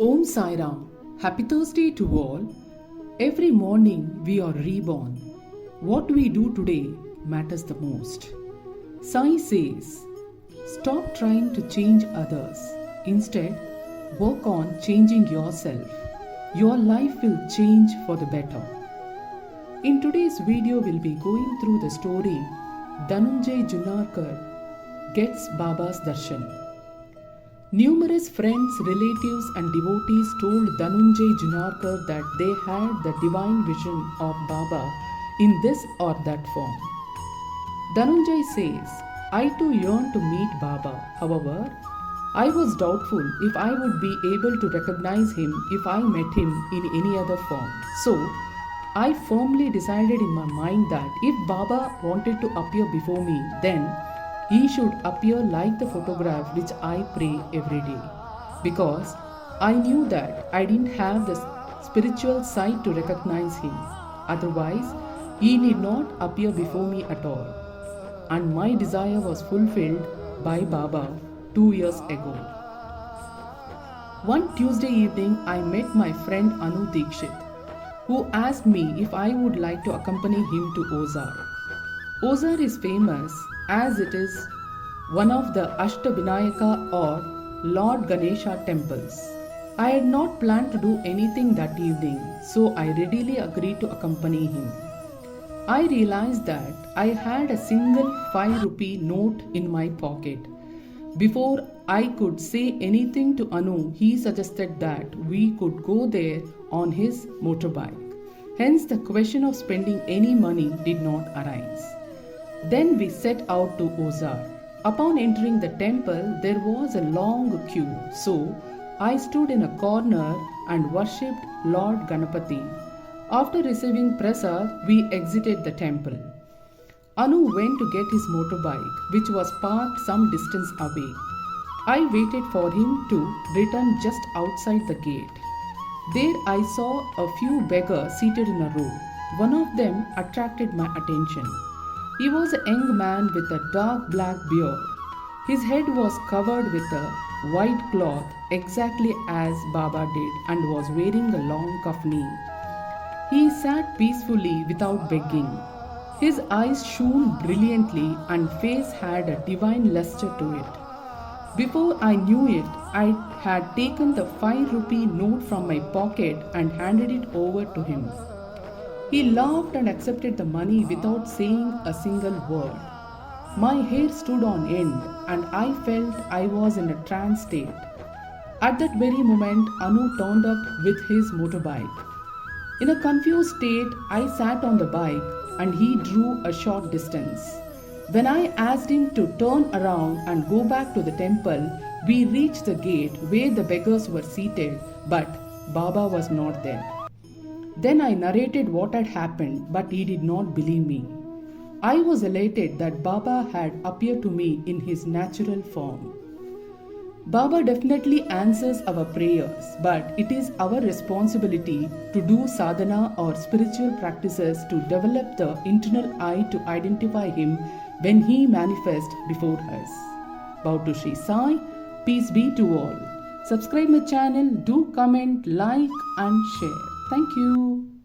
Om Sai Ram. Happy Thursday to all. Every morning we are reborn. What we do today matters the most. Sai says, stop trying to change others. Instead, work on changing yourself. Your life will change for the better. In today's video, we'll be going through the story Dhananjay Junarkar gets Baba's darshan. Numerous friends, relatives and devotees told Dhananjay Junarkar that they had the divine vision of Baba in this or that form. Dhananjay says, I too yearned to meet Baba. However, I was doubtful if I would be able to recognize him if I met him in any other form. So, I firmly decided in my mind that if Baba wanted to appear before me, then he should appear like the photograph which I pray every day. Because I knew that I didn't have the spiritual sight to recognize him. Otherwise, he need not appear before me at all. And my desire was fulfilled by Baba 2 years ago. One Tuesday evening, I met my friend Anu Dikshit, who asked me if I would like to accompany him to Ozar. Ozar is famous as it is one of the Ashtavinayaka or Lord Ganesha temples. I had not planned to do anything that evening, so I readily agreed to accompany him. I realized that I had a single 5 rupee note in my pocket. Before I could say anything to Anu, he suggested that we could go there on his motorbike. Hence, the question of spending any money did not arise. Then we set out to Ozar. Upon entering the temple, there was a long queue, so I stood in a corner and worshipped Lord Ganapati. After receiving prasad, we exited the temple. Anu went to get his motorbike, which was parked some distance away. I waited for him to return just outside the gate. There I saw a few beggars seated in a row. One of them attracted my attention. He was a young man with a dark black beard. His head was covered with a white cloth exactly as Baba did and was wearing a long kafni. He sat peacefully without begging. His eyes shone brilliantly and face had a divine luster to it. Before I knew it, I had taken the 5 rupee note from my pocket and handed it over to him. He laughed and accepted the money without saying a single word. My hair stood on end and I felt I was in a trance state. At that very moment, Anu turned up with his motorbike. In a confused state, I sat on the bike and he drew a short distance. When I asked him to turn around and go back to the temple, we reached the gate where the beggars were seated, but Baba was not there. Then I narrated what had happened, but he did not believe me. I was elated that Baba had appeared to me in his natural form. Baba definitely answers our prayers, but it is our responsibility to do sadhana or spiritual practices to develop the internal eye to identify him when he manifests before us. Bow to Sri Sai, peace be to all. Subscribe my channel, do comment, like and share. Thank you.